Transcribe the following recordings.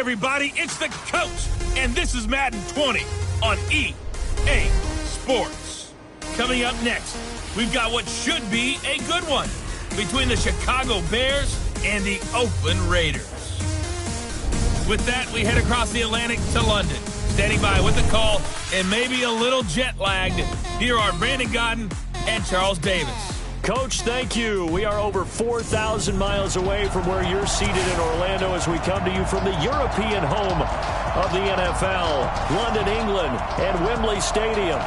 everybody, it's the coach, and this is Madden 20 on EA Sports. Coming up next, we've got what should be a good one between the Chicago Bears and the Oakland Raiders. With that, we head across the Atlantic to London. Standing by with the call and maybe a little jet-lagged, here are Brandon Gaudin and Charles Davis. Coach, thank you. We are over 4,000 miles away from where you're seated in Orlando as we come to you from the European home of the NFL, London, England, and Wembley Stadium.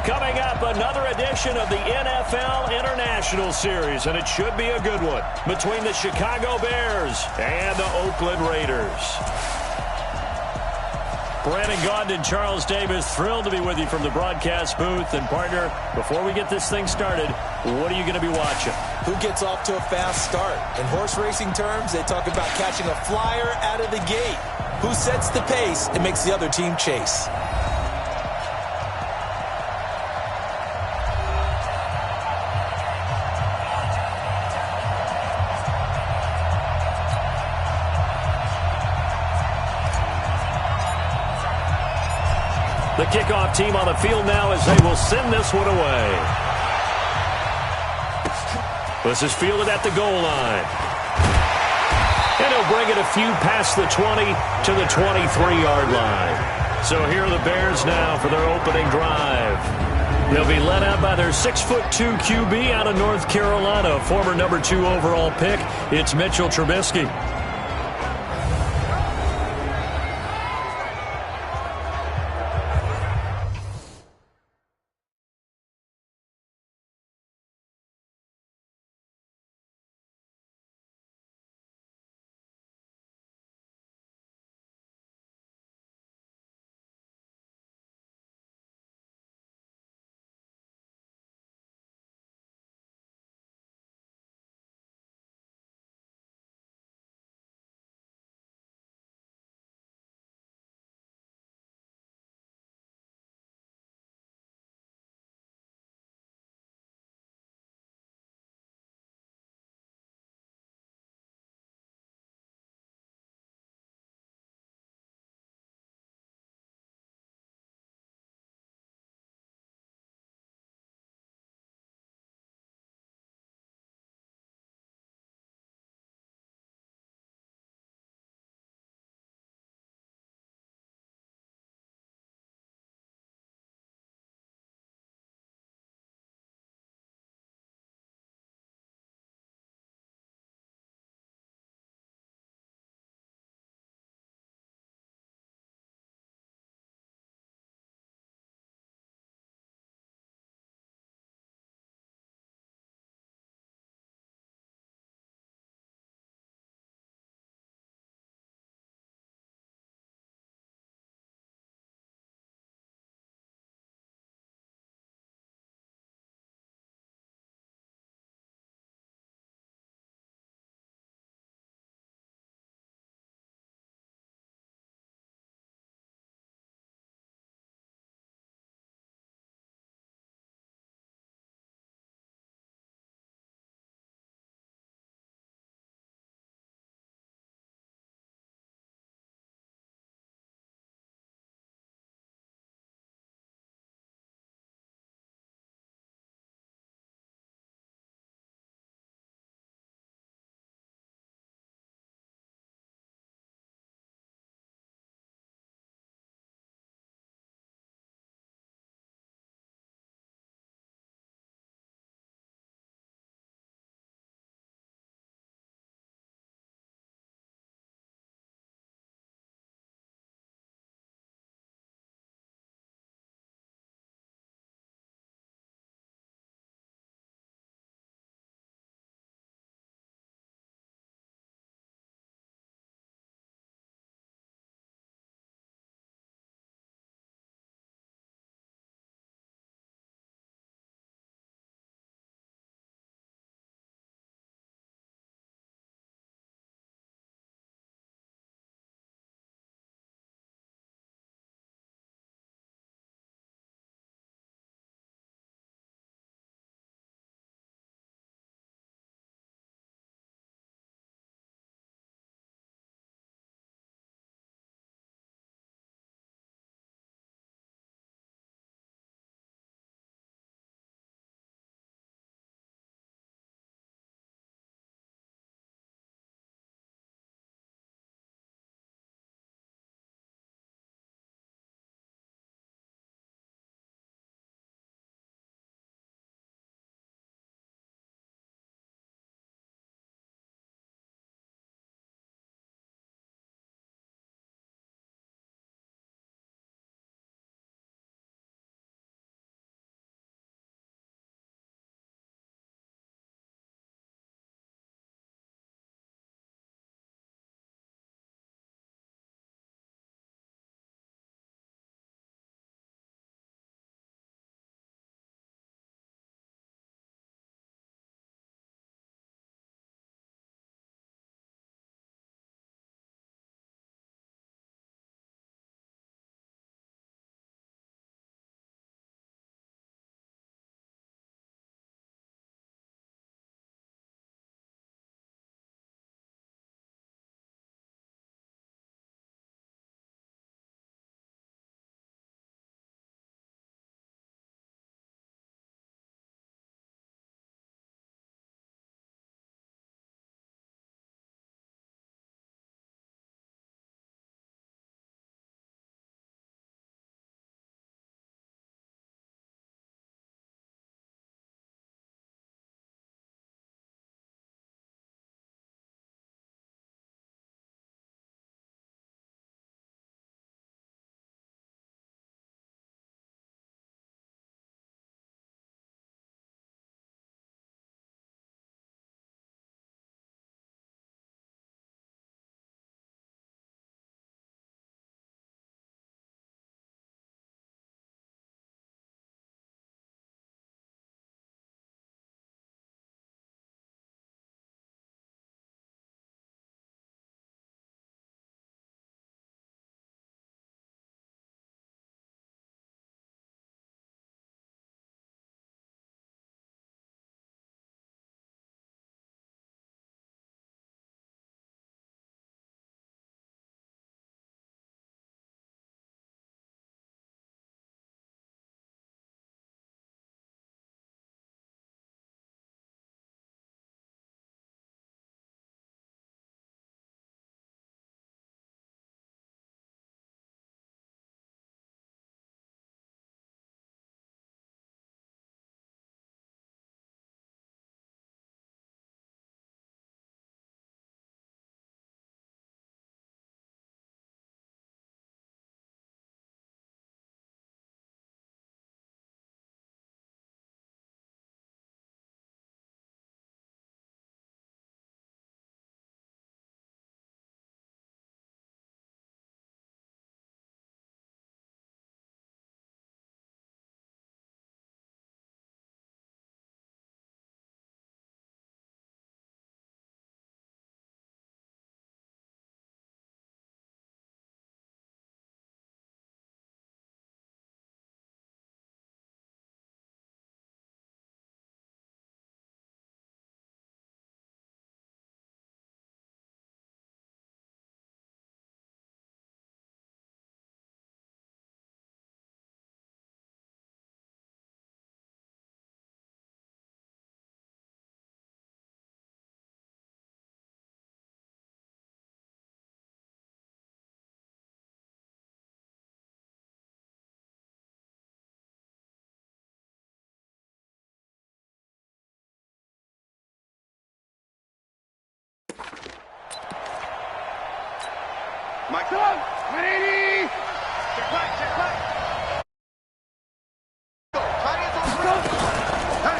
Coming up, another edition of the NFL International Series, and it should be a good one, between the Chicago Bears and the Oakland Raiders. Brandon Gaudin and Charles Davis, thrilled to be with you from the broadcast booth. And partner, before we get this thing started, what are you going to be watching? Who gets off to a fast start? In horse racing terms, they talk about catching a flyer out of the gate. Who sets the pace and makes the other team chase? The kickoff team on the field now as they will send this one away. This is fielded at the goal line. And he'll bring it a few past the 20 to the 23-yard line. So here are the Bears now for their opening drive. They'll be led out by their 6'2" QB out of North Carolina, former number 2 overall pick. It's Mitchell Trubisky.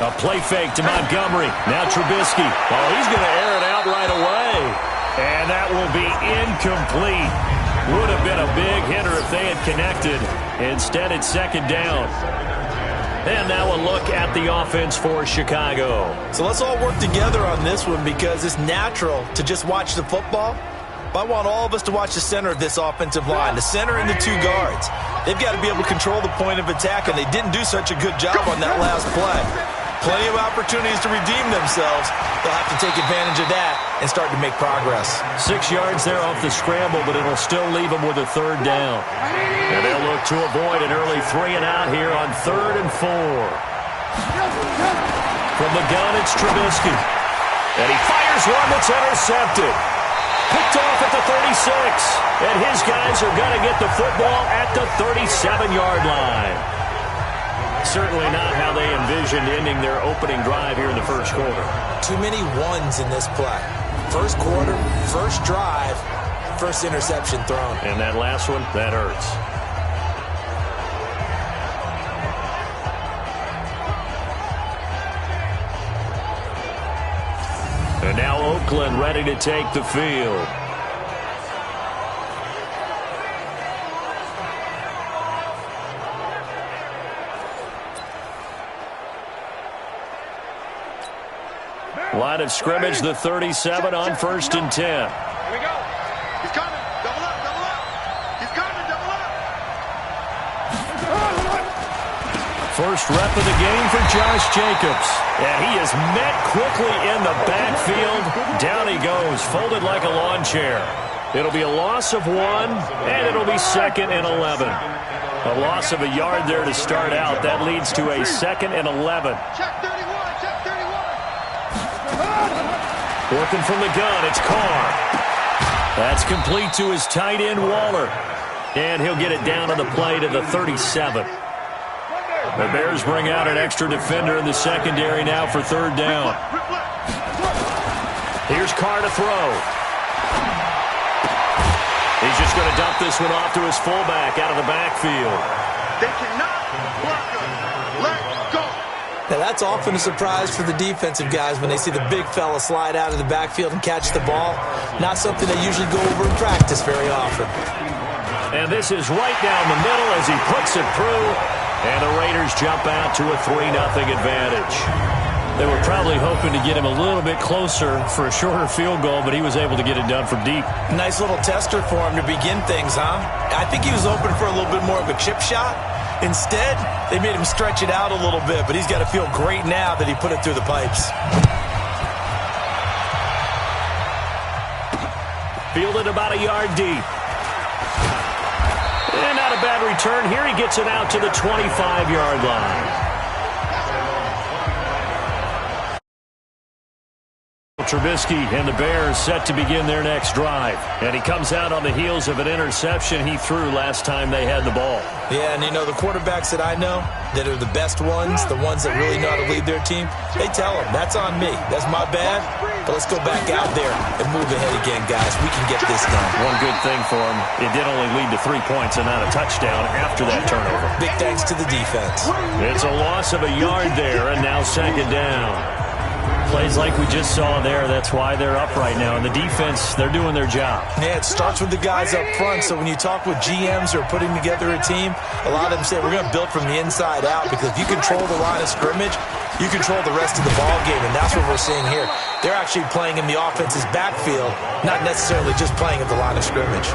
A play fake to Montgomery. Now Trubisky. Oh, he's going to air it out right away. And that will be incomplete. Would have been a big hitter if they had connected. Instead, it's second down. And now a look at the offense for Chicago. So let's all work together on this one because it's natural to just watch the football. But I want all of us to watch the center of this offensive line, the center and the two guards. They've got to be able to control the point of attack, and they didn't do such a good job on that last play. Plenty of opportunities to redeem themselves. They'll have to take advantage of that and start to make progress. 6 yards there off the scramble, but it'll still leave them with a third down. And they'll look to avoid an early 3-and-out here on 3rd and 4. From the gun, it's Trubisky. And he fires one that's intercepted. Picked off at the 36. And his guys are going to get the football at the 37-yard line. Certainly not how they envisioned ending their opening drive here in the first quarter. Too many ones in this play. First quarter, first drive, first interception thrown. And that last one, that hurts. And now Oakland ready to take the field. Line of scrimmage, the 37 on 1st and 10. Here we go. He's coming. Double up, double up. He's coming, double up. First rep of the game for Josh Jacobs. And he is met quickly in the backfield. Down he goes, folded like a lawn chair. It'll be a loss of 1, and it'll be 2nd and 11. A loss of a yard there to start out. That leads to a 2nd and 11. Check 31, check 31. Working from the gun, it's Carr. That's complete to his tight end, Waller. And he'll get it down on the play to the 37. The Bears bring out an extra defender in the secondary now for 3rd down. Here's Carr to throw. He's just going to dump this one off to his fullback out of the backfield. They cannot block him. Let go. Now, that's often a surprise for the defensive guys when they see the big fella slide out of the backfield and catch the ball. Not something they usually go over in practice very often. And this is right down the middle as he puts it through. And the Raiders jump out to a 3-0 advantage. They were probably hoping to get him a little bit closer for a shorter field goal, but he was able to get it done from deep. Nice little tester for him to begin things, huh? I think he was open for a little bit more of a chip shot. Instead, they made him stretch it out a little bit, but he's got to feel great now that he put it through the pipes. Fielded about a yard deep. And not a bad return. Here he gets it out to the 25-yard line. Trubisky and the Bears set to begin their next drive. And he comes out on the heels of an interception he threw last time they had the ball. Yeah, and you know, the quarterbacks that I know that are the best ones, the ones that really know how to lead their team, they tell them, that's on me. That's my bad. But let's go back out there and move ahead again, guys. We can get this done. One good thing for him, it did only lead to 3 points and not a touchdown after that turnover. Big thanks to the defense. It's a loss of a yard there, and now 2nd down. Plays like we just saw there. That's why they're up right now. And the defense, they're doing their job. Yeah, it starts with the guys up front. So when you talk with GMs who are putting together a team, a lot of them say we're going to build from the inside out, because if you control the line of scrimmage, you control the rest of the ball game, and that's what we're seeing here. They're actually playing in the offense's backfield, not necessarily just playing at the line of scrimmage.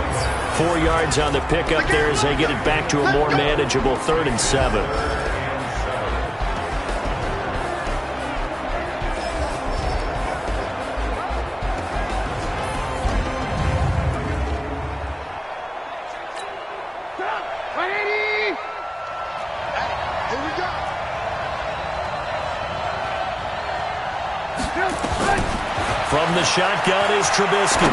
4 yards on the pickup there as they get it back to a more manageable 3rd and 7. From the shotgun is Trubisky.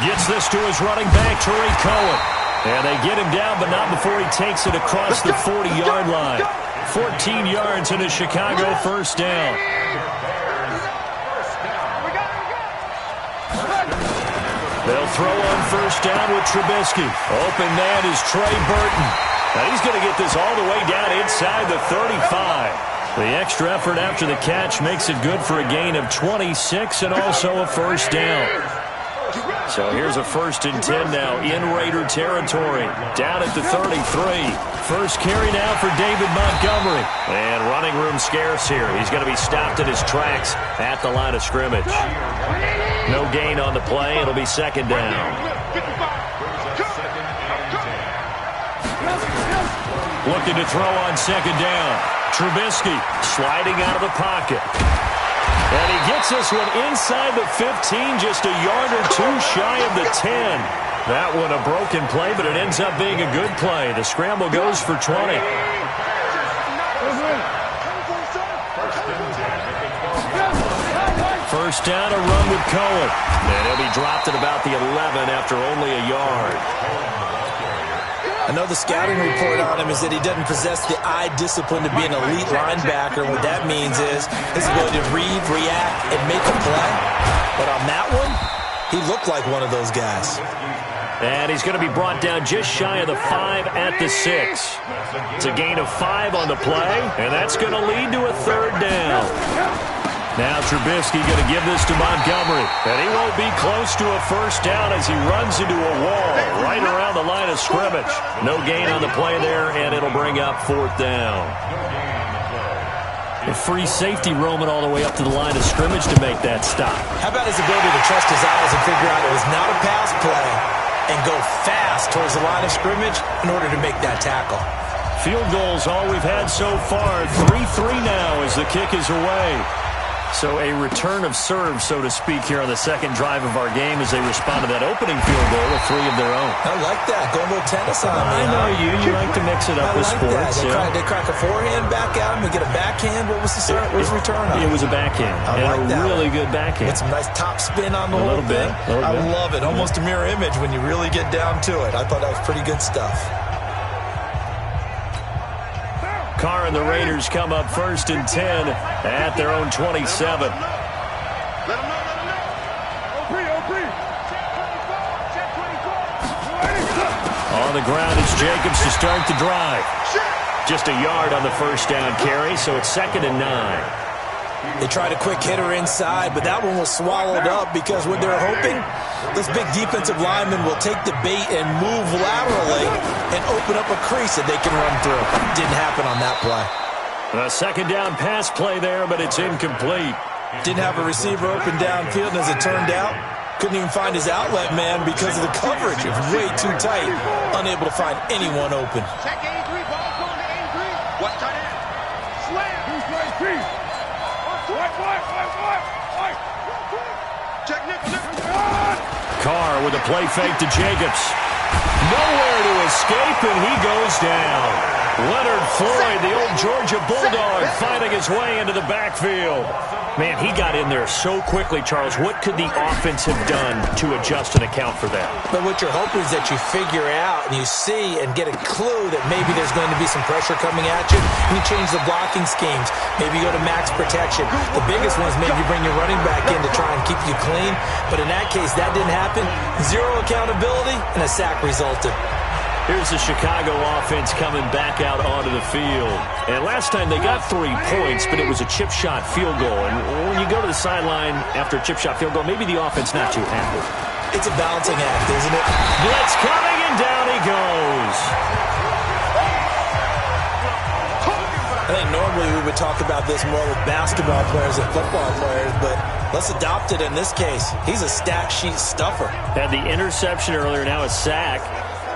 Gets this to his running back, Tariq Cohen. And they get him down, but not before he takes it across the 40-yard line. 14 yards and a Chicago 1st down. They'll throw on first down with Trubisky. Open man is Trey Burton. And he's going to get this all the way down inside the 35. The extra effort after the catch makes it good for a gain of 26 and also a first down. So here's a 1st and 10 now in Raider territory. Down at the 33. First carry now for David Montgomery. And running room scarce here. He's going to be stopped in his tracks at the line of scrimmage. No gain on the play. It'll be 2nd down. Looking to throw on 2nd down. Trubisky sliding out of the pocket. And he gets this one inside the 15, just a yard or two shy of the 10. That one a broken play, but it ends up being a good play. The scramble goes for 20. First down, a run with Cohen. And he'll be dropped at about the 11 after only a yard. I know the scouting report on him is that he doesn't possess the eye discipline to be an elite linebacker. And what that means is his ability to read, react, and make a play. But on that one, he looked like one of those guys. And he's going to be brought down just shy of the 5 at the 6. It's a gain of 5 on the play, and that's going to lead to a 3rd down. Now Trubisky going to give this to Montgomery. And he won't be close to a first down as he runs into a wall right around the line of scrimmage. No gain on the play there, and it'll bring up 4th down. A free safety roaming all the way up to the line of scrimmage to make that stop. How about his ability to trust his eyes and figure out it was not a pass play and go fast towards the line of scrimmage in order to make that tackle? Field goals all we've had so far. 3-3 now as the kick is away. So a return of serve, so to speak, here on the 2nd drive of our game as they respond to that opening field goal with 3 of their own. I like that. Go a little tennis on me. I know you. You like to mix it up with sports. They crack a forehand back at him and get a backhand. What was the return on? It was a backhand. I like that. Really good backhand. With some nice top spin on the whole thing. I love it. Almost a mirror image when you really get down to it. I thought that was pretty good stuff. Carr and the Raiders come up 1st and 10 at their own 27. On the ground, it's Jacobs to start the drive. Just a yard on the first down carry, so it's 2nd and 9. They tried a quick hitter inside, but that one was swallowed up because what they're hoping, this big defensive lineman will take the bait and move laterally and open up a crease that they can run through. Didn't happen on that play. A 2nd down pass play there, but it's incomplete. Didn't have a receiver open downfield, and as it turned out, couldn't even find his outlet man because of the coverage. It was way too tight, unable to find anyone open. Check A3, ball going to A3. What's tight end? Slam. Who's right feet? Check Nick. Carr with a play fake to Jacobs. Nowhere to escape, and he goes down. Leonard Floyd, the old Georgia Bulldog, fighting his way into the backfield. Man, he got in there so quickly, Charles. What could the offense have done to adjust and account for that? But what you're hoping is that you figure out and you see and get a clue that maybe there's going to be some pressure coming at you, and you change the blocking schemes. Maybe you go to max protection. The biggest one is maybe you bring your running back in to try and keep you clean. But in that case, that didn't happen. Zero accountability, and a sack resulted. Here's the Chicago offense coming back out onto the field. And last time they got 3 points, but it was a chip shot field goal. And when you go to the sideline after a chip shot field goal, maybe the offense not too happy. It's a balancing act, isn't it? Blitz coming, and down he goes. I think normally we would talk about this more with basketball players and football players, but let's adopt it in this case. He's a stat sheet stuffer. Had the interception earlier, now a sack.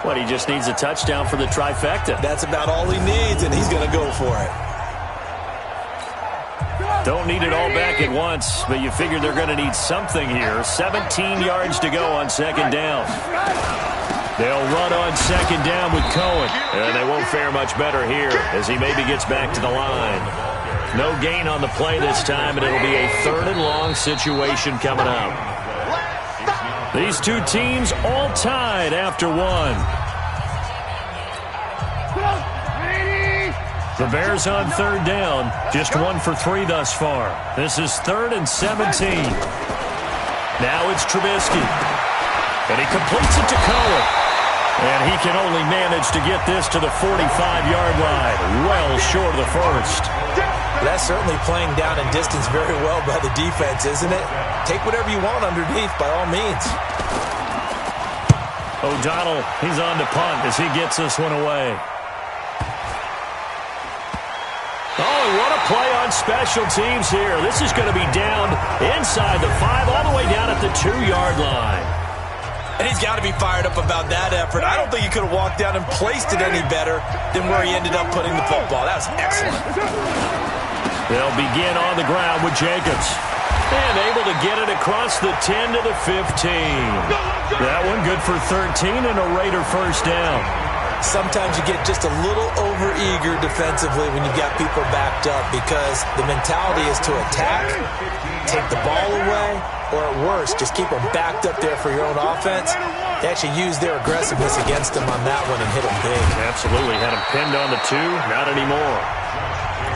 What, he just needs a touchdown for the trifecta. That's about all he needs, and he's going to go for it. Don't need it all back at once, but you figure they're going to need something here. 17 yards to go on 2nd down. They'll run on 2nd down with Cohen, and they won't fare much better here as he maybe gets back to the line. No gain on the play this time, and it'll be a 3rd and long situation coming up. These two teams all tied after 1. The Bears on 3rd down, just 1 for 3 thus far. This is 3rd and 17. Now it's Trubisky. And he completes it to Cohen. And he can only manage to get this to the 45-yard line. Well short of the first. That's certainly playing down in distance very well by the defense, isn't it? Take whatever you want underneath, by all means. O'Donnell, he's on to punt as he gets this one away. Oh, and what a play on special teams here. This is going to be down inside the 5, all the way down at the 2-yard line. And he's got to be fired up about that effort. I don't think he could have walked down and placed it any better than where he ended up putting the football. That was excellent. They'll begin on the ground with Jacobs. And able to get it across the 10 to the 15. That one good for 13 and a Raider first down. Sometimes you get just a little over-eager defensively when you got people backed up because the mentality is to attack, take the ball away, or at worst, just keep them backed up there for your own offense. They actually used their aggressiveness against them on that one and hit them big. Absolutely. Had him pinned on the 2. Not anymore.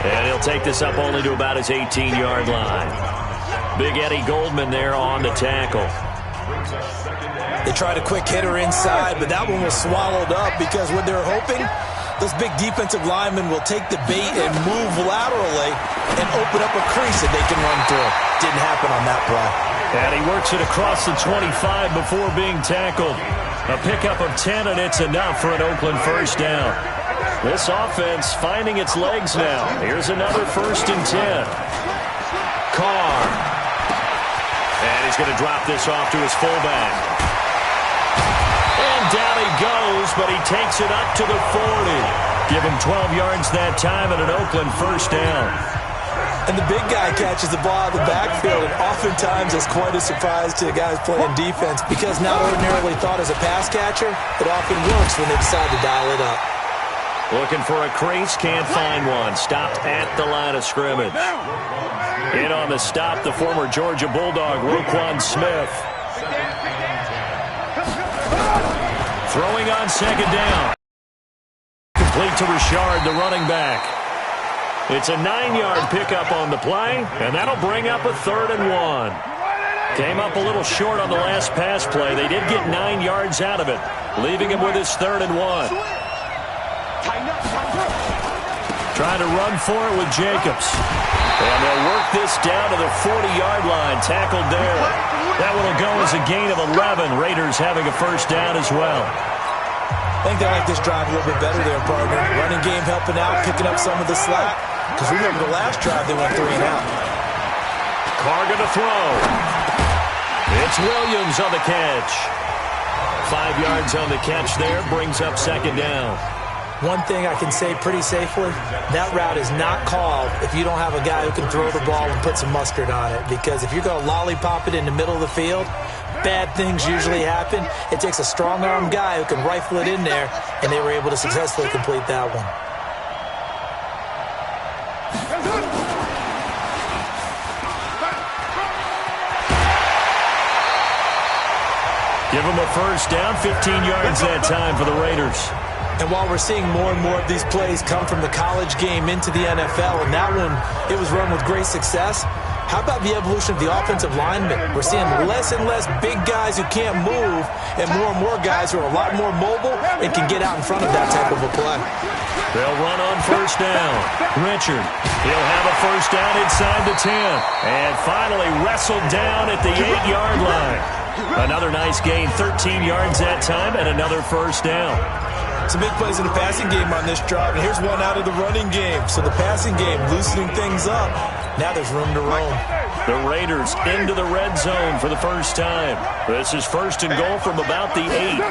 And he'll take this up only to about his 18-yard line. Big Eddie Goldman there on the tackle. They tried a quick hitter inside, but that one was swallowed up because what they're hoping, those big defensive linemen will take the bait and move laterally and open up a crease that they can run through. Didn't happen on that play. And he works it across the 25 before being tackled. A pickup of 10, and it's enough for an Oakland first down. This offense finding its legs now. Here's another 1st and 10. Carr. And he's going to drop this off to his fullback. And down he goes, but he takes it up to the 40. Give him 12 yards that time and an Oakland first down. And the big guy catches the ball out of the backfield, and oftentimes it's quite a surprise to the guys playing defense because not ordinarily thought as a pass catcher, it often works when they decide to dial it up. Looking for a crease, can't find one. Stopped at the line of scrimmage. In on the stop, the former Georgia Bulldog, Roquan Smith. Throwing on second down. Complete to Richard, the running back. It's a 9-yard pickup on the play, and that'll bring up a 3rd and 1. Came up a little short on the last pass play. They did get 9 yards out of it, leaving him with his 3rd and 1. Trying to run for it with Jacobs. And they'll work this down to the 40-yard line, tackled there. That one will go as a gain of 11. Raiders having a first down as well. I think they like this drive a little bit better there, partner. Running game helping out, picking up some of the slack. Because remember the last drive, they went 3 and out. Carr going to throw. It's Williams on the catch. 5 yards on the catch there, brings up second down. One thing I can say pretty safely, that route is not called if you don't have a guy who can throw the ball and put some mustard on it. Because if you're going to lollipop it in the middle of the field, bad things usually happen. It takes a strong-arm guy who can rifle it in there, and they were able to successfully complete that one. Give them a first down, 15 yards that time for the Raiders. And while we're seeing more and more of these plays come from the college game into the NFL, and that one, it was run with great success, how about the evolution of the offensive linemen? We're seeing less and less big guys who can't move and more guys who are a lot more mobile and can get out in front of that type of a play. They'll run on first down. Richard, he'll have a first down inside the 10. And finally wrestled down at the 8-yard line. Another nice gain, 13 yards that time, and another first down. Some big plays in the passing game on this drive, and here's one out of the running game. So the passing game loosening things up. Now there's room to roam. The Raiders into the red zone for the first time. This is first and goal from about the 8.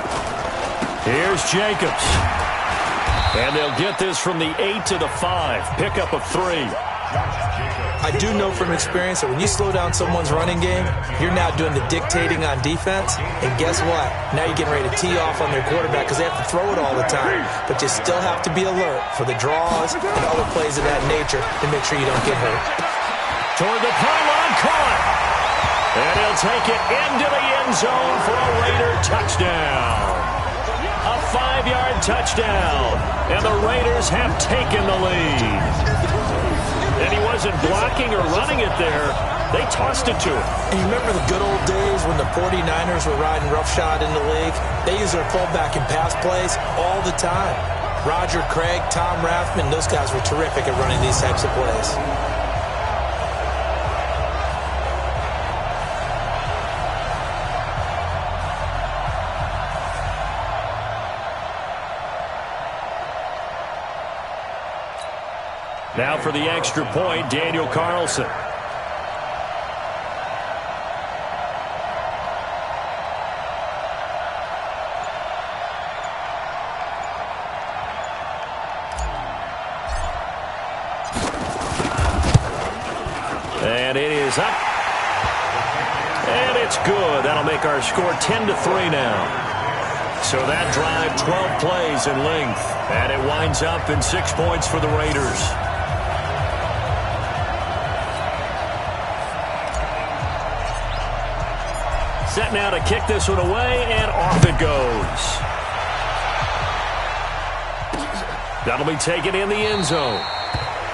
Here's Jacobs. And they'll get this from the 8 to the 5. Pickup of 3. I do know from experience that when you slow down someone's running game, you're now doing the dictating on defense. And guess what? Now you're getting ready to tee off on their quarterback because they have to throw it all the time. But you still have to be alert for the draws and other plays of that nature to make sure you don't get hurt. Toward the pylon, caught. And he'll take it into the end zone for a Raider touchdown. A 5-yard touchdown. And the Raiders have taken the lead. And he was wasn't blocking or running it there. They tossed it to him. And you remember the good old days when the 49ers were riding roughshod in the league? They use their fullback in pass plays all the time. Roger Craig, Tom Rathman, those guys were terrific at running these types of plays. Now for the extra point, Daniel Carlson. And it is up. And it's good. That'll make our score 10-3 now. So that drive, 12 plays in length. And it winds up in 6 points for the Raiders. Set now to kick this one away, and off it goes. That'll be taken in the end zone.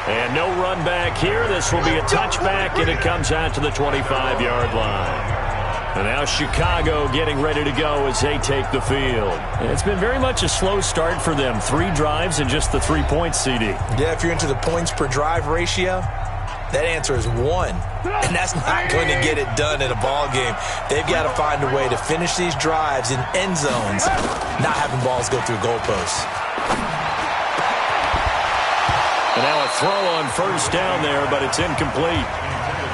And no run back here. This will be a touchback, and it comes out to the 25-yard line. And now Chicago getting ready to go as they take the field. And it's been very much a slow start for them. 3 drives and just the 3 points, CD. Yeah, if you're into the points per drive ratio, that answer is 1. And that's not going to get it done in a ball game. They've got to find a way to finish these drives in end zones, not having balls go through goalposts. And now a throw on first down there, but it's incomplete.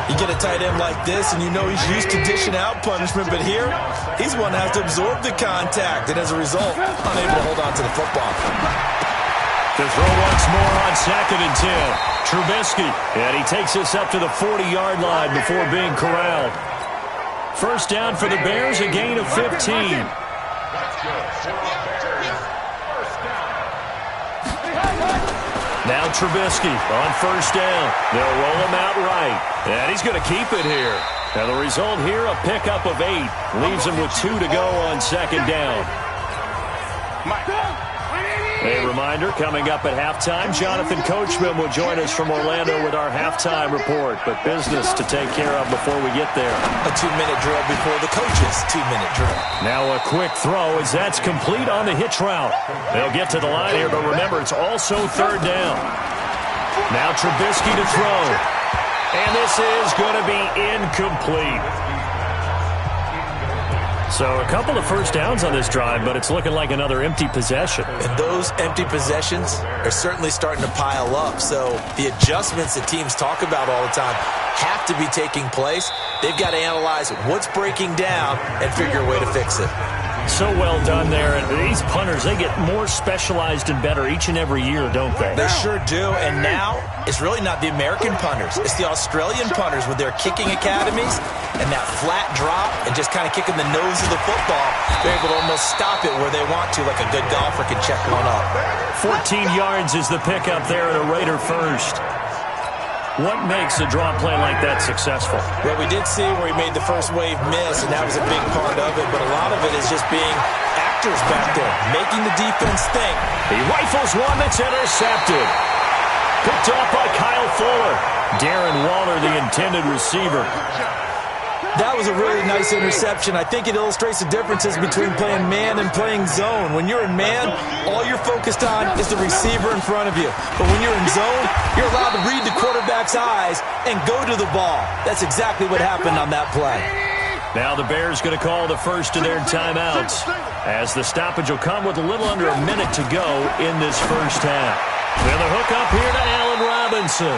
You get a tight end like this, and you know he's used to dishing out punishment, but here, he's the one that has to absorb the contact, and as a result, unable to hold on to the football. To throw once more on 2nd and 10. Trubisky, and he takes us up to the 40-yard line before being corralled. First down for the Bears, a gain of 15. Now Trubisky on first down. They'll roll him out right. And he's going to keep it here. And the result here, a pickup of 8. Leaves him with 2 to go on 2nd down. A reminder, coming up at halftime, Jonathan Coachman will join us from Orlando with our halftime report. But business to take care of before we get there. A 2-minute drill before the coach's 2-minute drill. Now a quick throw as that's complete on the hitch route. They'll get to the line here, but remember, it's also 3rd down. Now Trubisky to throw. And this is going to be incomplete. So a couple of first downs on this drive, but it's looking like another empty possession. And those empty possessions are certainly starting to pile up. So the adjustments that teams talk about all the time have to be taking place. They've got to analyze what's breaking down and figure a way to fix it. So well done there. And these punters, they get more specialized and better each and every year, don't they? They sure do. And now it's really not the American punters. It's the Australian punters with their kicking academies and that flat drop and just kind of kicking the nose of the football. They're able to almost stop it where they want to, like a good golfer can check one up. 14 yards is the pickup there at a Raider first. What makes a draw play like that successful? Well, we did see where he made the first wave miss, and that was a big part of it, but a lot of it is just being actors back there, making the defense think. He rifles one that's intercepted. Picked off by Kyle Fuller. Darren Waller, the intended receiver. That was a really nice interception. I think it illustrates the differences between playing man and playing zone. When you're in man, all you're focused on is the receiver in front of you. But when you're in zone, you're allowed to read the quarterback's eyes and go to the ball. That's exactly what happened on that play. Now the Bears going to call the first of their timeouts, as the stoppage will come with a little under a minute to go in this first half. Then the hook up here to Allen Robinson.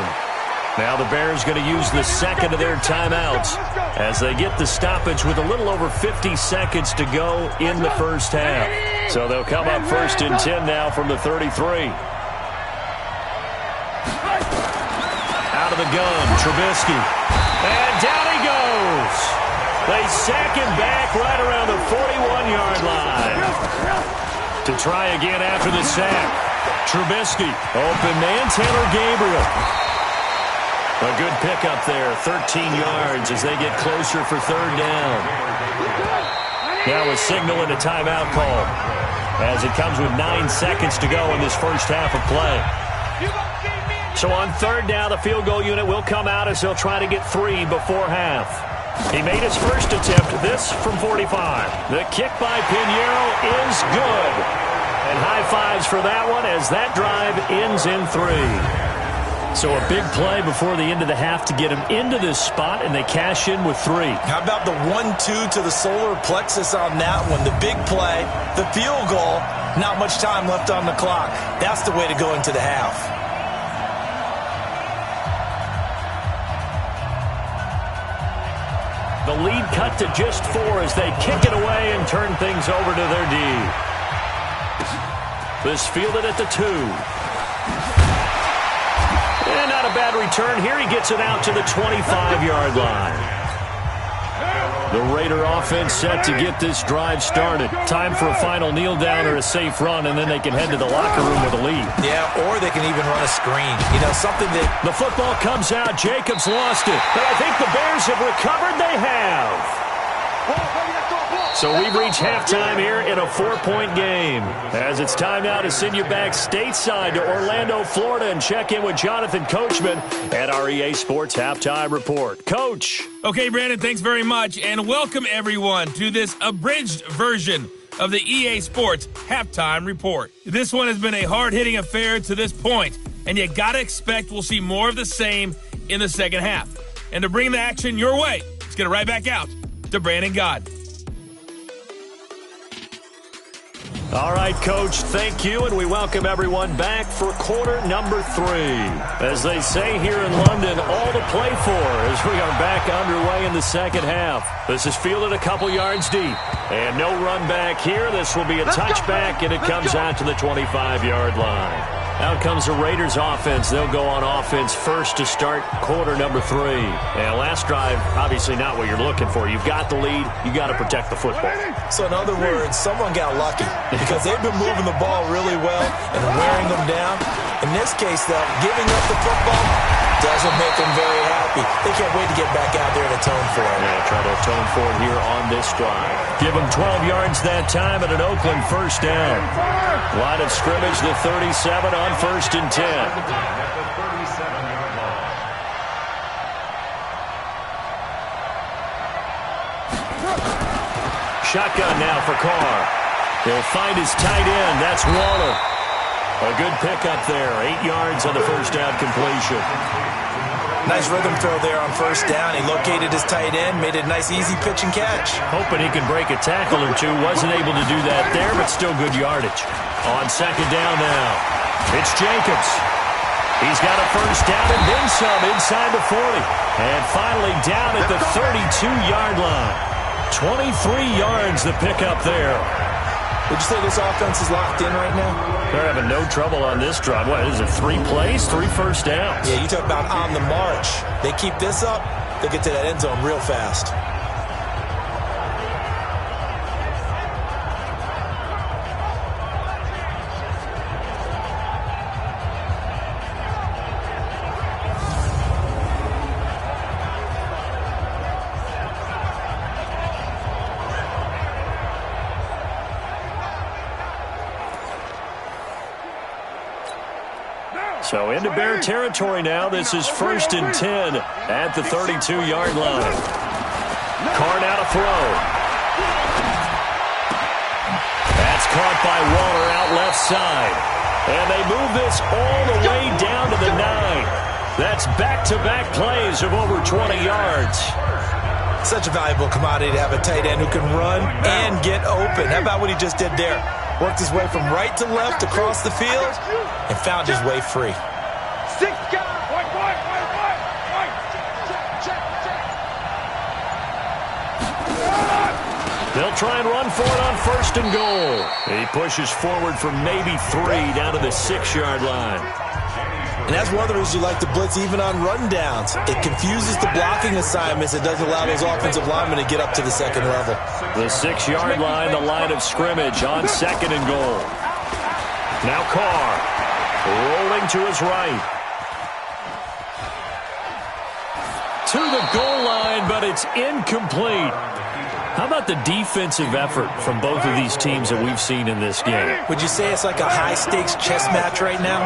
Now the Bears going to use the second of their timeouts as they get the stoppage with a little over 50 seconds to go in the first half. So they'll come up 1st and 10 now from the 33. Out of the gun, Trubisky. And down he goes. They sack him back right around the 41-yard line. To try again after the sack. Trubisky, open man, Taylor Gabriel. A good pickup there, 13 yards as they get closer for 3rd down. Now a signal and a timeout call as it comes with 9 seconds to go in this first half of play. So on third down, the field goal unit will come out as they'll try to get 3 before half. He made his first attempt, this from 45. The kick by Pinheiro is good. And high fives for that one as that drive ends in 3. So a big play before the end of the half to get him into this spot, and they cash in with 3. How about the 1-2 to the solar plexus on that one? The big play, the field goal, not much time left on the clock. That's the way to go into the half. The lead cut to just 4 as they kick it away and turn things over to their D. This fielded at the 2. And not a bad return here. He gets it out to the 25-yard line. The Raider offense set to get this drive started. Time for a final kneel down or a safe run, and then they can head to the locker room with a lead. Yeah, or they can even run a screen. You know, something that... The football comes out. Jacobs lost it. But I think the Bears have recovered. They have. So we've reached halftime here in a 4-point game. As it's time now to send you back stateside to Orlando, Florida, and check in with Jonathan Coachman at our EA Sports Halftime Report. Coach. Okay, Brandon, thanks very much, and welcome everyone to this abridged version of the EA Sports Halftime Report. This one has been a hard-hitting affair to this point, and you gotta expect we'll see more of the same in the second half. And to bring the action your way, let's get it right back out to Brandon God. All right, Coach, thank you, and we welcome everyone back for quarter number 3. As they say here in London, all to play for as we are back underway in the second half. This is fielded a couple yards deep, and no run back here. This will be a touchback, and it comes out to the 25-yard line. Out comes the Raiders offense. They'll go on offense first to start quarter number 3. And last drive, obviously not what you're looking for. You've got the lead. You got to protect the football. So in other words, someone got lucky because they've been moving the ball really well and wearing them down. In this case, though, giving up the football doesn't make them very happy. They can't wait to get back out there and atone for it. Yeah, try to atone for it here on this drive. Give them 12 yards that time at an Oakland first down. Line of scrimmage to 37 on 1st and 10. Shotgun now for Carr. He'll find his tight end. That's Waller. A good pickup there. 8 yards on the first down completion. Nice rhythm throw there on first down. He located his tight end, made it a nice easy pitch and catch. Hoping he can break a tackle or two. Wasn't able to do that there, but still good yardage. On second down now, it's Jacobs. He's got a first down and then some inside the 40. And finally down at the 32-yard line. 23 yards the pickup there. Would you say this offense is locked in right now? They're having no trouble on this drive. What is it, 3 plays, 3 first downs? Yeah, you talk about on the march. They keep this up, they'll get to that end zone real fast. So into Bear territory now. This is 1st and 10 at the 32-yard line. Carr now to throw. That's caught by Waller out left side. And they move this all the way down to the 9. That's back-to-back plays of over 20 yards. Such a valuable commodity to have a tight end who can run and get open. How about what he just did there? Worked his way from right to left across the field and found his way free. They'll try and run for it on 1st and goal. He pushes forward for maybe 3 down to the 6-yard line. And that's one of the reasons you like to blitz even on rundowns. It confuses the blocking assignments. It doesn't allow those offensive linemen to get up to the second level. The 6-yard line, the line of scrimmage on 2nd and goal. Now Carr rolling to his right. To the goal line, but it's incomplete. How about the defensive effort from both of these teams that we've seen in this game? Would you say it's like a high-stakes chess match right now?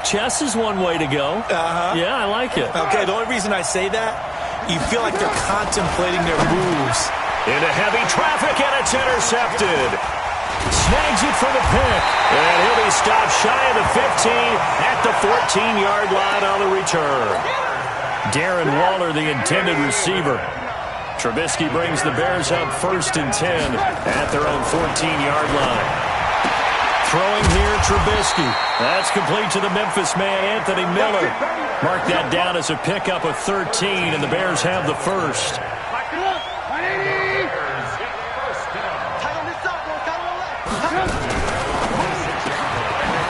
Chess is one way to go. Yeah, I like it. Okay, the only reason I say that, you feel like they're contemplating their moves. Into heavy traffic, and it's intercepted. Snags it for the pick, and he'll be stopped shy of the 15 at the 14-yard line on the return. Darren Waller, the intended receiver. Trubisky brings the Bears up 1st and 10 at their own 14-yard line. Throwing here, Trubisky. That's complete to the Memphis man, Anthony Miller. Mark that down as a pickup of 13, and the Bears have the first.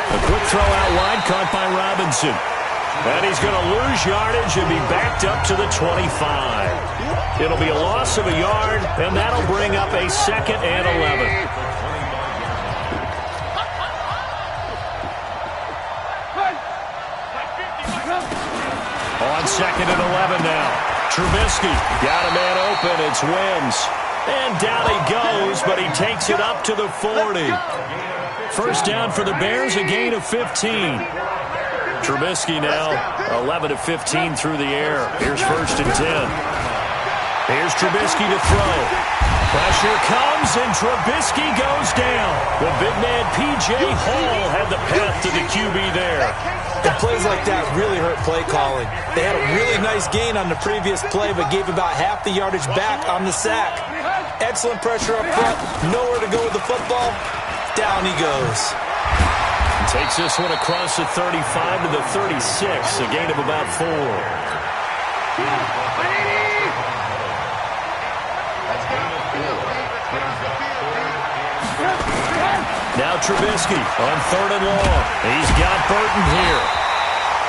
A quick throw out wide, caught by Robinson. And he's going to lose yardage and be backed up to the 25. It'll be a loss of a yard, and that'll bring up a 2nd and 11. On 2nd and 11 now. Trubisky got a man open. It's Wims. And down he goes, but he takes it up to the 40. First down for the Bears, a gain of 15. Trubisky now 11 of 15 through the air. Here's 1st and 10. Here's Trubisky to throw. Pressure comes, and Trubisky goes down. The big man, P.J. Hall, had the path to the QB there. The plays like that really hurt play calling. They had a really nice gain on the previous play, but gave about half the yardage back on the sack. Excellent pressure up front. Nowhere to go with the football. Down he goes. Takes this one across the 35 to the 36, a gain of about 4. Now Trubisky on 3rd and long. He's got Burton here.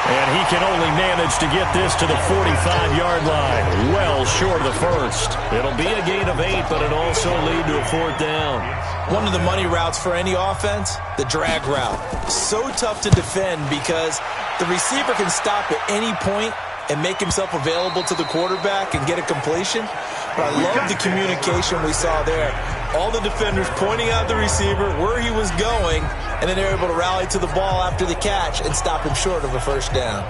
And he can only manage to get this to the 45-yard line. Well short of the first. It'll be a gain of 8, but it'll also lead to a 4th down. One of the money routes for any offense, the drag route. So tough to defend because the receiver can stop at any point and make himself available to the quarterback and get a completion. But I love the communication we saw there. All the defenders pointing out the receiver, where he was going, and then they're able to rally to the ball after the catch and stop him short of a 1st down.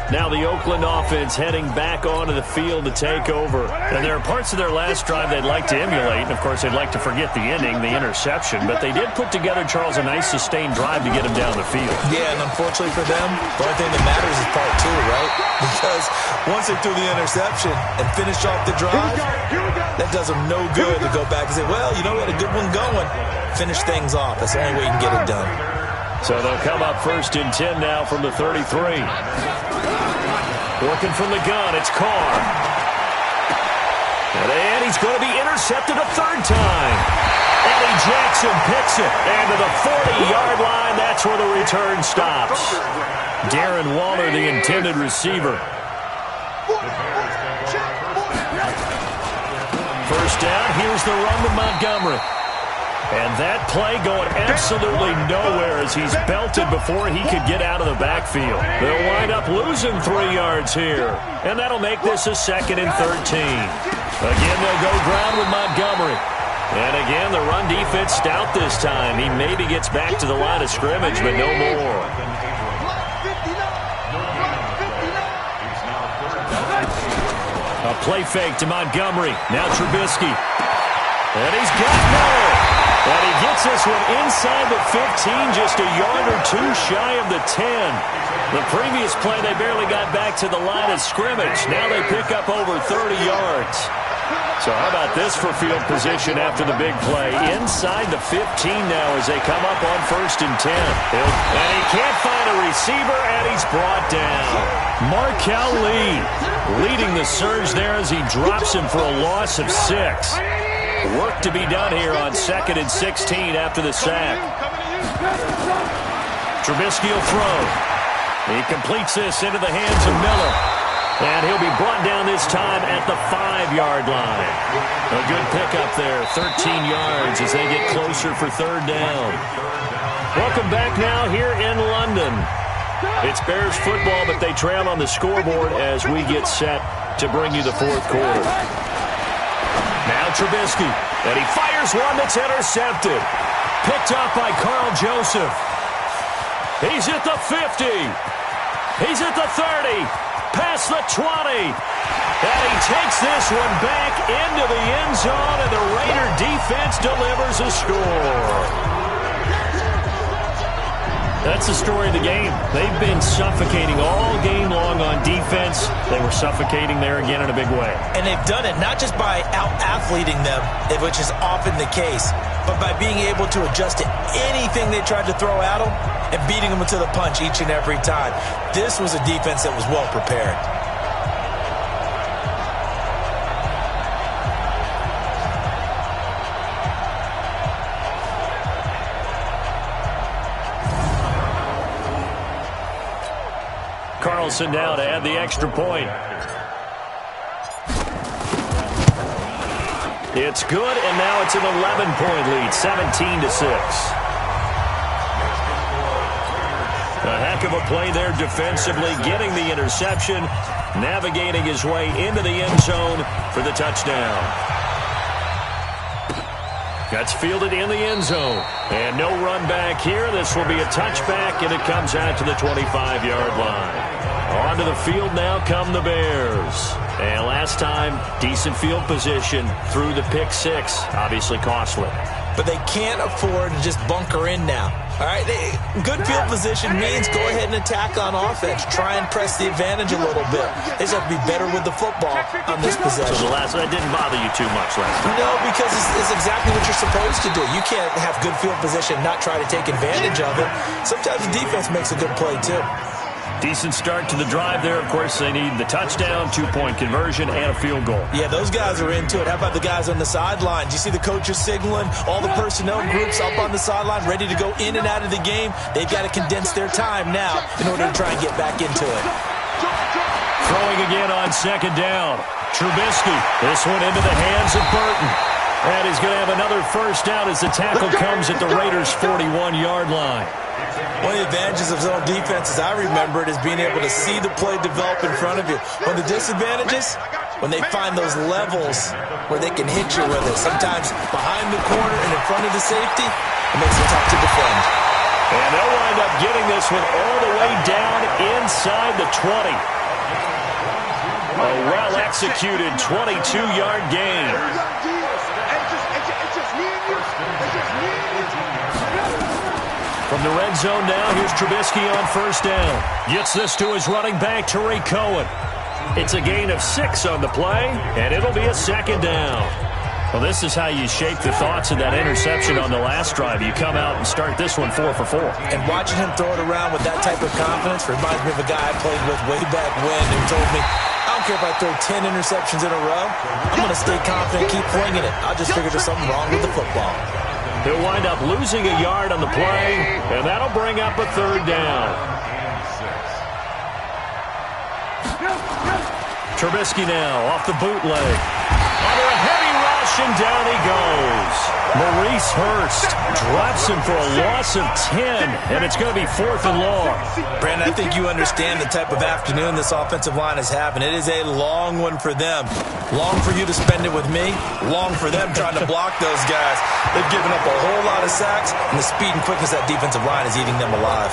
Now the Oakland offense heading back onto the field to take over. And there are parts of their last drive they'd like to emulate. And, of course, they'd like to forget the ending, the interception. But they did put together, Charles, a nice sustained drive to get him down the field. Yeah, and unfortunately for them, the only thing that matters is part 2, right? Because once they threw the interception and finished off the drive, that does them no good to go back and say, well, you know, we had a good one going. Finish things off. That's the only way you can get it done. So they'll come up 1st and 10 now from the 33. Working from the gun, it's Carr. And he's going to be intercepted a 3rd time. Eddie Jackson picks it. And to the 40-yard line, that's where the return stops. Darren Waller, the intended receiver. First down, here's the run with Montgomery. And that play going absolutely nowhere as he's belted before he could get out of the backfield. They'll wind up losing 3 yards here. And that'll make this a 2nd and 13. Again, they'll go ground with Montgomery. And again, the run defense stout this time. He maybe gets back to the line of scrimmage, but no more. A play fake to Montgomery. Now Trubisky. And he's got more. And he gets this one inside the 15, just a yard or 2 shy of the 10. The previous play, they barely got back to the line of scrimmage. Now they pick up over 30 yards. So how about this for field position after the big play? Inside the 15 now as they come up on 1st and 10. And he can't find a receiver, and he's brought down. Markel Lee leading the surge there as he drops him for a loss of 6. Work to be done here on 2nd and 16 after the sack. Trubisky will throw. He completes this into the hands of Miller. And he'll be brought down this time at the 5-yard line. A good pickup there, 13 yards as they get closer for 3rd down. Welcome back now here in London. It's Bears football, but they trail on the scoreboard as we get set to bring you the 4th quarter. Now Trubisky, and he fires one that's intercepted. Picked up by Carl Joseph. He's at the 50. He's at the 30. Past the 20. And he takes this one back into the end zone, and the Raider defense delivers a score. That's the story of the game. They've been suffocating all game long on defense. They were suffocating there again in a big way. And they've done it not just by out-athleting them, which is often the case, but by being able to adjust to anything they tried to throw at them and beating them to the punch each and every time. This was a defense that was well prepared. Carlson now to add the extra point. It's good, and now it's an 11-point lead, 17-6. A heck of a play there defensively, getting the interception, navigating his way into the end zone for the touchdown. That's fielded in the end zone. And no run back here. This will be a touchback, and it comes out to the 25-yard line. Onto the field now come the Bears. And last time, decent field position through the pick six. Obviously costly. But they can't afford to just bunker in now. All right, good field position means go ahead and attack on offense. Try and press the advantage a little bit. They just have to be better with the football on this possession. So that didn't bother you too much last time? No, because it's exactly what you're supposed to do. You can't have good field position and not try to take advantage of it. Sometimes the defense makes a good play, too. Decent start to the drive there. Of course, they need the touchdown, 2-point conversion, and a field goal. Yeah, those guys are into it. How about the guys on the sidelines? You see the coaches signaling, all the personnel groups up on the sideline, ready to go in and out of the game. They've got to condense their time now in order to try and get back into it. Throwing again on second down. Trubisky. This one into the hands of Burton. And he's going to have another first down as the tackle comes at the Raiders' 41-yard line. One of the advantages of zone defense, as I remember it, is being able to see the play develop in front of you. One of the disadvantages, when they find those levels where they can hit you with it, sometimes behind the corner and in front of the safety, it makes it tough to defend. And they'll wind up getting this one all the way down inside the 20. A well-executed 22-yard gain. From the red zone now, here's Trubisky on first down. Gets this to his running back, Tariq Cohen. It's a gain of 6 on the play, and it'll be a second down. Well, this is how you shape the thoughts of that interception on the last drive. You come out and start this one 4 for 4. And watching him throw it around with that type of confidence reminds me of a guy I played with way back when who told me, I don't care if I throw 10 interceptions in a row. I'm going to stay confident, keep flinging it. I'll just figure there's something wrong with the football. He'll wind up losing a yard on the play, and that'll bring up a third down. Trubisky now off the bootleg. Under a heavy rush, and down he goes. Maurice Hurst drops him for a loss of 10, and it's going to be 4th and long. Brandon, I think you understand the type of afternoon this offensive line is having. It is a long one for them. Long for you to spend it with me. Long for them trying to block those guys. They've given up a whole lot of sacks, and the speed and quickness of that defensive line is eating them alive.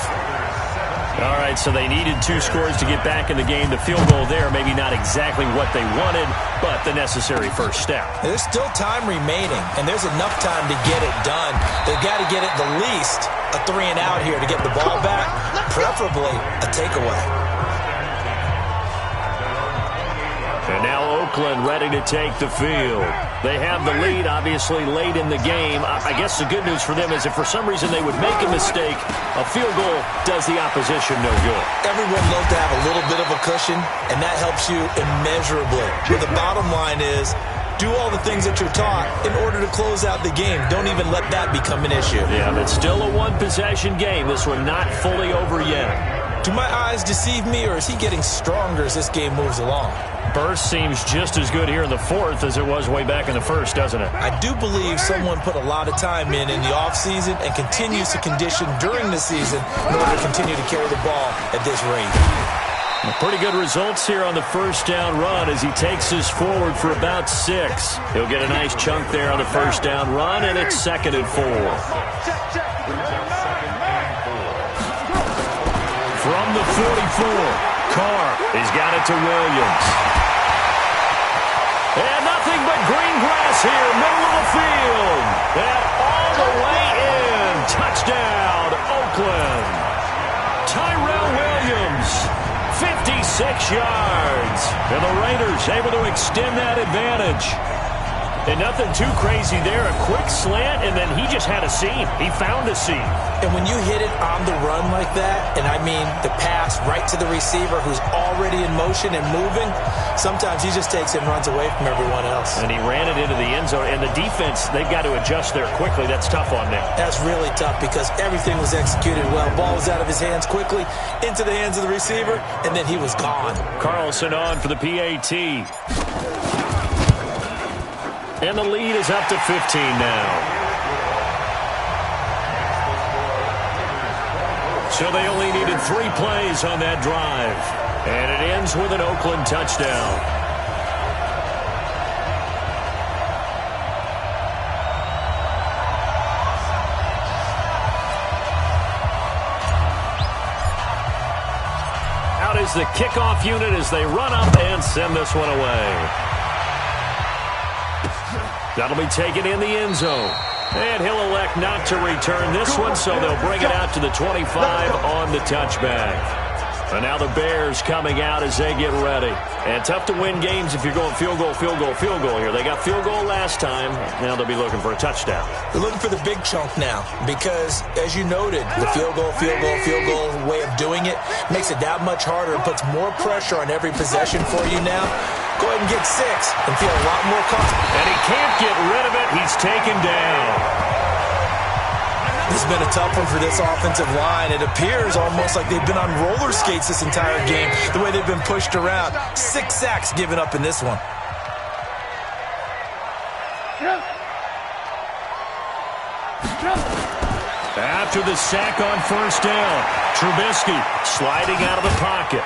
All right, so they needed 2 scores to get back in the game. The field goal there, maybe not exactly what they wanted, but the necessary first step. There's still time remaining, and there's enough time to get it done. They've got to get it the least a 3 and out here to get the ball back, preferably a takeaway. And now Oakland ready to take the field. They have the lead, obviously, late in the game. I guess the good news for them is if for some reason they would make a mistake, a field goal does the opposition no good. Everyone loves to have a little bit of a cushion, and that helps you immeasurably. But the bottom line is, do all the things that you're taught in order to close out the game. Don't even let that become an issue. Yeah, but still a one-possession game. This one not fully over yet. Do my eyes deceive me, or is he getting stronger as this game moves along? Burst seems just as good here in the 4th as it was way back in the 1st, doesn't it? I do believe someone put a lot of time in the offseason and continues to condition during the season in order to continue to carry the ball at this rate. Pretty good results here on the first down run as he takes us forward for about 6. He'll get a nice chunk there on the first down run, and it's 2nd and 4. the 44. Carr, he's got it to Williams. And nothing but green grass here, middle of the field. And all the way in. Touchdown, Oakland. Tyrell Williams, 56 yards. And the Raiders able to extend that advantage. And nothing too crazy there. A quick slant, and then he just had a seam. He found a seam. And when you hit it on the run like that, and I mean the pass right to the receiver who's already in motion and moving, sometimes he just takes it and runs away from everyone else. And he ran it into the end zone. And the defense, they've got to adjust there quickly. That's tough on them. That's really tough because everything was executed well. Ball was out of his hands quickly, into the hands of the receiver, and then he was gone. Carlson on for the PAT. And the lead is up to 15 now. So they only needed 3 plays on that drive. And it ends with an Oakland touchdown. Out is the kickoff unit as they run up and send this one away. That'll be taken in the end zone. And he'll elect not to return this one, so they'll bring it out to the 25 on the touchback. And now the Bears coming out as they get ready. And tough to win games if you're going field goal, field goal, field goal here. They got field goal last time. Now they'll be looking for a touchdown. They're looking for the big chunk now because, as you noted, the field goal way of doing it makes it that much harder and puts more pressure on every possession for you now. Go ahead and get 6 and feel a lot more comfortable. And he can't get rid of it. He's taken down. This has been a tough one for this offensive line. It appears almost like they've been on roller skates this entire game, the way they've been pushed around. 6 sacks given up in this one. After the sack on first down, Trubisky sliding out of the pocket.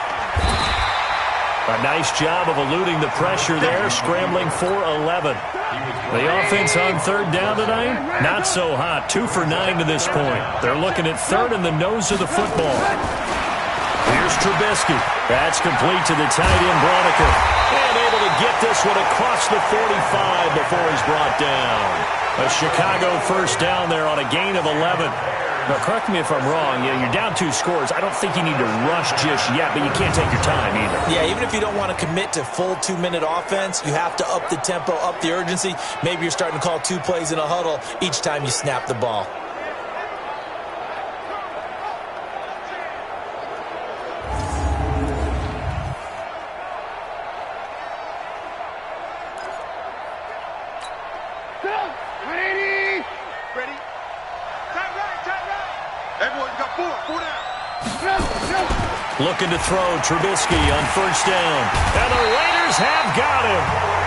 A nice job of eluding the pressure there, scrambling for 11. The offense on third down tonight, not so hot. 2 for 9 to this point. They're looking at third in the nose of the football. Here's Trubisky. That's complete to the tight end, Broniker. And able to get this one across the 45 before he's brought down. A Chicago first down there on a gain of 11. Now, correct me if I'm wrong. Yeah, you're down 2 scores. I don't think you need to rush just yet, but you can't take your time either. Yeah, even if you don't want to commit to full 2-minute offense, you have to up the tempo, up the urgency. Maybe you're starting to call 2 plays in a huddle each time you snap the ball. Looking to throw, Trubisky on first down. And the Raiders have got him.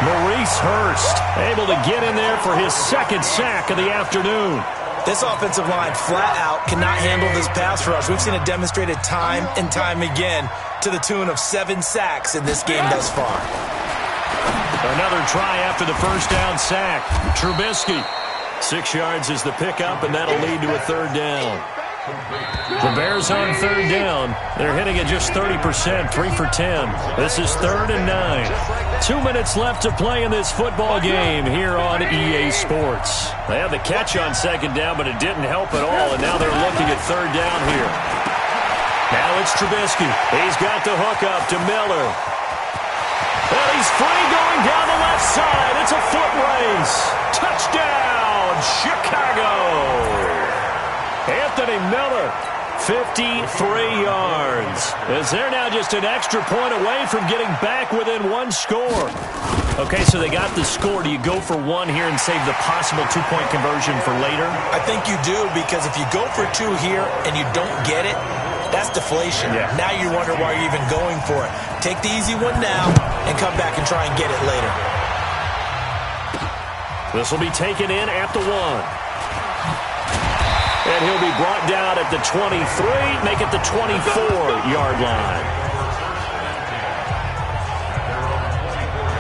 Maurice Hurst able to get in there for his 2nd sack of the afternoon. This offensive line flat out cannot handle this pass rush. We've seen it demonstrated time and time again to the tune of 7 sacks in this game thus far. Another try after the first down sack. Trubisky. 6 yards is the pickup, and that'll lead to a 3rd down. The Bears on 3rd down. They're hitting at just 30%, 3 for 10. This is 3rd and 9. 2 minutes left to play in this football game here on EA Sports. They had the catch on 2nd down, but it didn't help at all, and now they're looking at 3rd down here. Now it's Trubisky. He's got the hook up to Miller. And he's free going down the left side. It's a foot race. Touchdown, Chicago. Anthony Miller, 53 yards. As they're now just an extra point away from getting back within 1 score. Okay, so they got the score. Do you go for 1 here and save the possible 2-point conversion for later? I think you do, because if you go for 2 here and you don't get it, that's deflation. Yeah. Now you wonder why you're even going for it. Take the easy one now and come back and try and get it later. This will be taken in at the 1. And he'll be brought down at the 23, make it the 24-yard line.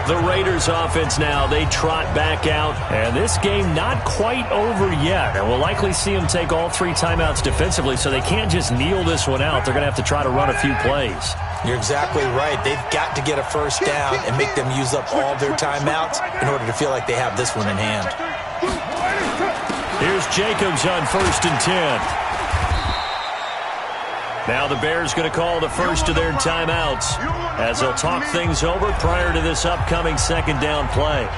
The Raiders offense now, they trot back out. And this game not quite over yet. And we'll likely see them take all 3 timeouts defensively, so they can't just kneel this one out. They're going to have to try to run a few plays. You're exactly right. They've got to get a first down and make them use up all their timeouts in order to feel like they have this one in hand. Here's Jacobs on 1st and 10. Now the Bears going to call the first of their timeouts as they'll talk things over prior to this upcoming 2nd down play.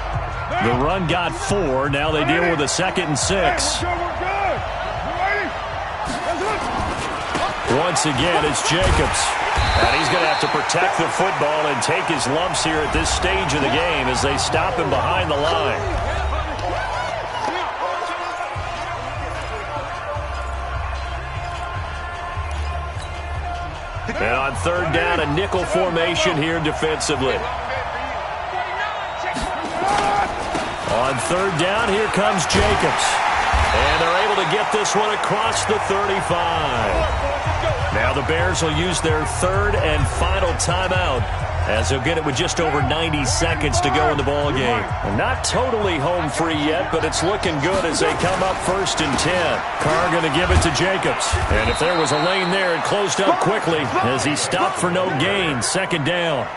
The run got 4. Now they deal with a 2nd and 6. Once again, it's Jacobs. And he's going to have to protect the football and take his lumps here at this stage of the game as they stop him behind the line. And on 3rd down, a nickel formation here defensively. On 3rd down, here comes Jacobs. And they're able to get this one across the 35. Now the Bears will use their 3rd and final timeout as they'll get it with just over 90 seconds to go in the ballgame. Not totally home free yet, but it's looking good as they come up 1st and 10. Carr going to give it to Jacobs. And if there was a lane there, it closed up quickly as he stopped for no gain. 2nd down.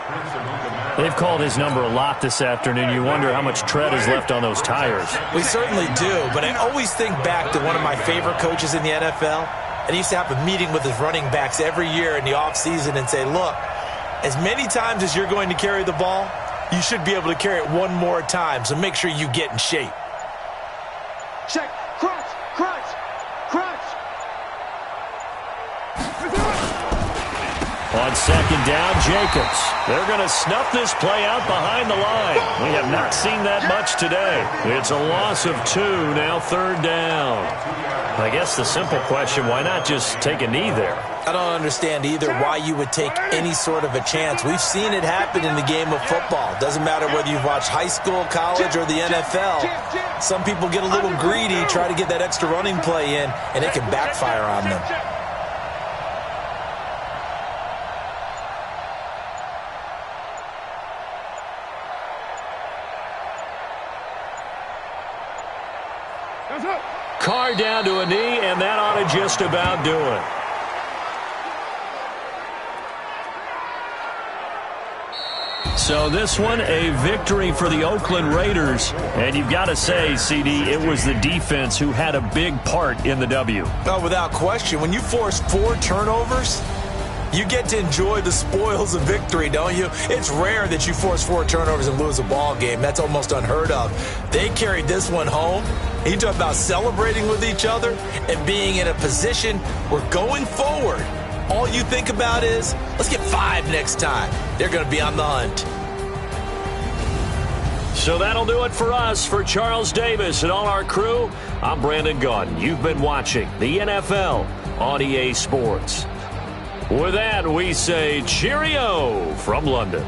They've called his number a lot this afternoon. You wonder how much tread is left on those tires. We certainly do, but I always think back to one of my favorite coaches in the NFL. And he used to have a meeting with his running backs every year in the offseason and say, look, as many times as you're going to carry the ball, you should be able to carry it one more time, so make sure you get in shape. Check. Crunch. Crunch. Crunch. On 2nd down, Jacobs. They're going to snuff this play out behind the line. We have not seen that much today. It's a loss of 2, now 3rd down. I guess the simple question, why not just take a knee there? I don't understand either why you would take any sort of a chance. We've seen it happen in the game of football. Doesn't matter whether you've watched high school, college, or the NFL. Some people get a little greedy, try to get that extra running play in, and it can backfire on them. Carr down to a knee, and that ought to just about do it. So this one, a victory for the Oakland Raiders. And you've got to say, CD, it was the defense who had a big part in the W. Well, without question, when you force 4 turnovers, you get to enjoy the spoils of victory, don't you? It's rare that you force 4 turnovers and lose a ball game. That's almost unheard of. They carried this one home. You talk about celebrating with each other and being in a position where going forward, all you think about is, let's get 5 next time. They're going to be on the hunt. So that'll do it for us. For Charles Davis and all our crew, I'm Brandon Gaudin. You've been watching the NFL on EA Sports. With that, we say cheerio from London.